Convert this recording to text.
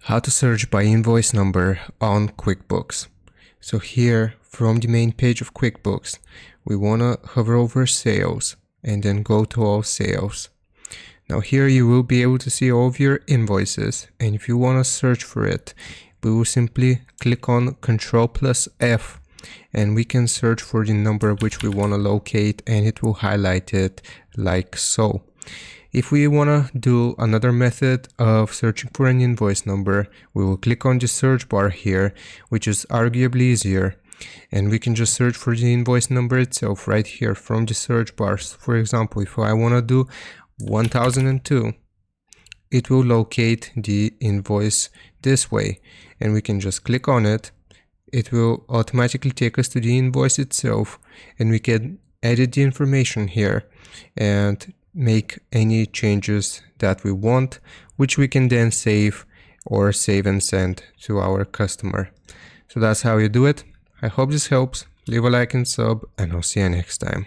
How to search by invoice number on QuickBooks. So here from the main page of QuickBooks, we want to hover over sales and then go to all sales. Now here you will be able to see all of your invoices, and if you want to search for it, we will simply click on Ctrl+F and we can search for the number which we want to locate, and it will highlight it like so. If we want to do another method of searching for an invoice number, we will click on the search bar here, which is arguably easier, and we can just search for the invoice number itself right here from the search bars. For example, if I want to do 1002, it will locate the invoice this way, and we can just click on it. It will automatically take us to the invoice itself, and we can edit the information here and make any changes that we want, which we can then save and send to our customer. So that's how you do it. I hope this helps. Leave a like and sub, and I'll see you next time.